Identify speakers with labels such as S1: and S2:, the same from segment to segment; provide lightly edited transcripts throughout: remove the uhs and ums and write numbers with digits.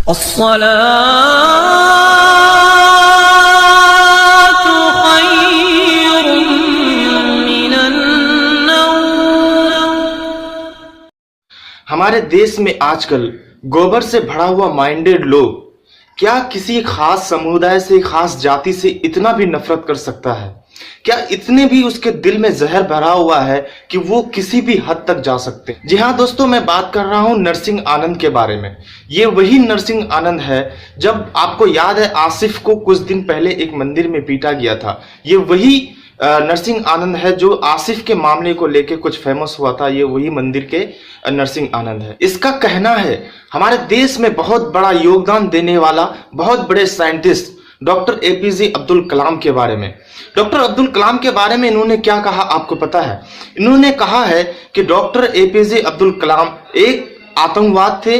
S1: हमारे देश में आजकल गोबर से भरा हुआ माइंडेड लोग क्या किसी खास समुदाय से, खास जाति से इतना भी नफरत कर सकता है? क्या इतने भी उसके दिल में जहर भरा हुआ है कि वो किसी भी हद तक जा सकते हैं? जी हाँ दोस्तों, मैं बात कर रहा हूँ नरसिंह आनंद के बारे में। ये वही नरसिंह आनंद है, जब आपको याद है आसिफ को कुछ दिन पहले एक मंदिर में पीटा गया था। ये वही नरसिंह आनंद है जो आसिफ के मामले को लेके कुछ फेमस हुआ था। ये वही मंदिर के नरसिंह आनंद है। इसका कहना है हमारे देश में बहुत बड़ा योगदान देने वाला बहुत बड़े scientist doctor APJ Abdul Kalam के बारे में। डॉक्टर अब्दुल कलाम के बारे में इन्होंने क्या कहा आपको पता है? इन्होंने कहा है कि डॉक्टर एपीजे अब्दुल कलाम एक आतंकवाद थे।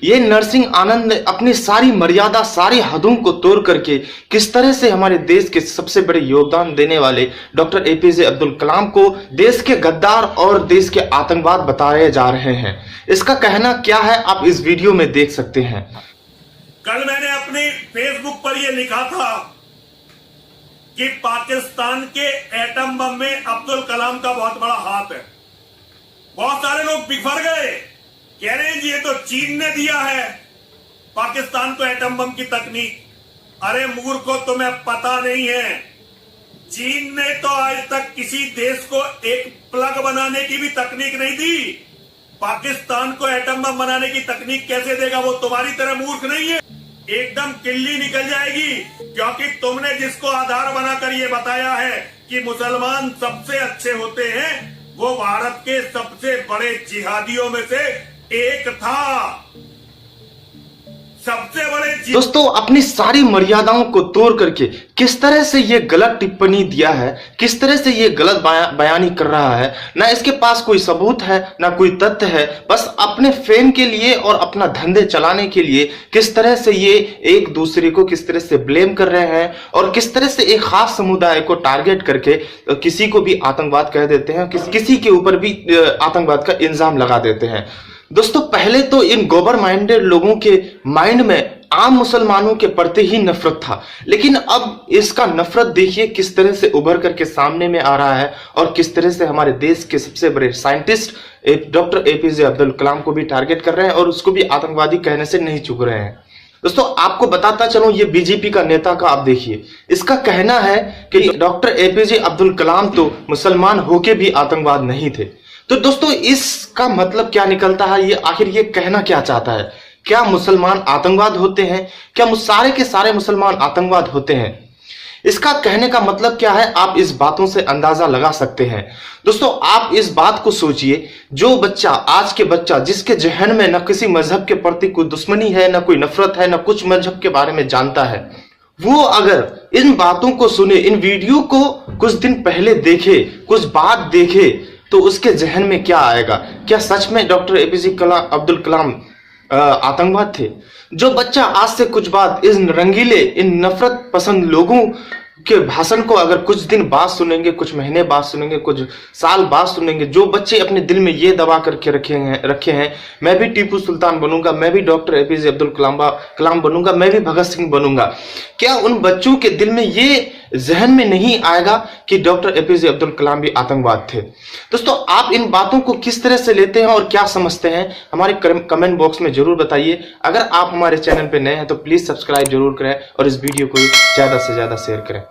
S1: ये नरसिंह आनंद ने अपनी सारी मर्यादा, सारी हदों को तोड़ करके किस तरह से हमारे देश के सबसे बड़े योगदान देने वाले डॉक्टर एपीजे अब्दुल कलाम को देश के गद्दार और देश के आतंकवाद बताए जा रहे हैं। इसका कहना क्या है आप इस वीडियो में देख सकते हैं।
S2: कल मैंने अपने फेसबुक पर यह लिखा था कि पाकिस्तान के एटम बम में अब्दुल कलाम का बहुत बड़ा हाथ है। बहुत सारे लोग बिफर गए, कह रहे हैं जी ये तो चीन ने दिया है पाकिस्तान को एटम बम की तकनीक। अरे मूर्खों, तुम्हें पता नहीं है, चीन ने तो आज तक किसी देश को एक प्लग बनाने की भी तकनीक नहीं दी। पाकिस्तान को एटम बम बनाने की तकनीक कैसे देगा? वो तुम्हारी तरह मूर्ख नहीं है। एकदम किल्ली निकल जाएगी, क्योंकि तुमने जिसको आधार बनाकर ये बताया है कि मुसलमान सबसे अच्छे होते हैं, वो भारत के सबसे बड़े जिहादियों में से एक था। सबसे बड़े
S1: दोस्तों, अपनी सारी मर्यादाओं को तोड़ करके किस तरह से ये गलत टिप्पणी दिया है, किस तरह से ये गलत बयानी कर रहा है। ना इसके पास कोई सबूत है, ना कोई तथ्य है, बस अपने फेम के लिए और अपना धंधे चलाने के लिए किस तरह से ये एक दूसरे को किस तरह से ब्लेम कर रहे हैं और किस तरह से एक खास समुदाय को टारगेट करके किसी को भी आतंकवाद कह देते हैं, किसी के ऊपर भी आतंकवाद का इल्जाम लगा देते हैं। दोस्तों, पहले तो इन गोबर माइंडेड लोगों के माइंड में आम मुसलमानों के प्रति ही नफरत था, लेकिन अब इसका नफरत देखिए किस तरह से उभर करके सामने में आ रहा है और किस तरह से हमारे देश के सबसे बड़े scientist doctor APJ Abdul Kalam को भी टारगेट कर रहे हैं और उसको भी आतंकवादी कहने से नहीं चूक रहे हैं। दोस्तों, आपको बताता चलूं, ये बीजेपी का नेता का आप देखिए, इसका कहना है कि डॉक्टर एपीजे अब्दुल कलाम तो मुसलमान होके भी आतंकवाद नहीं थे। तो दोस्तों, इसका मतलब क्या निकलता है? ये आखिर ये कहना क्या चाहता है? क्या मुसलमान आतंकवाद होते हैं? क्या सारे के सारे मुसलमान आतंकवाद होते हैं? इसका कहने का मतलब क्या है आप इस बातों से अंदाजा लगा सकते हैं। दोस्तों, आप इस बात को सोचिए, जो बच्चा, आज के बच्चा जिसके जहन में न किसी मजहब के प्रति कोई दुश्मनी है, न कोई नफरत है, न कुछ मजहब के बारे में जानता है, वो अगर इन बातों को सुने, इन वीडियो को कुछ दिन पहले देखे, कुछ बात देखे, तो उसके जहन में क्या आएगा? क्या सच में डॉक्टर एपीजे अब्दुल कलाम आतंकवाद थे? जो बच्चा आज से कुछ बाद इन रंगीले, इन नफरत पसंद लोगों के भाषण को अगर कुछ दिन बाद सुनेंगे, कुछ महीने बाद सुनेंगे, कुछ साल बाद सुनेंगे, जो बच्चे अपने दिल में ये दबा करके रखे हैं मैं भी टीपू सुल्तान बनूंगा, मैं भी डॉक्टर एपीजे अब्दुल कलाम बनूंगा, मैं भी भगत सिंह बनूंगा, क्या उन बच्चों के दिल में ये जहन में नहीं आएगा कि डॉक्टर एपीजे अब्दुल कलाम भी आतंकवाद थे? दोस्तों, आप इन बातों को किस तरह से लेते हैं और क्या समझते हैं, हमारे कमेंट बॉक्स में जरूर बताइए। अगर आप हमारे चैनल पे नए हैं तो प्लीज सब्सक्राइब जरूर करें और इस वीडियो को ज्यादा से ज्यादा शेयर करें।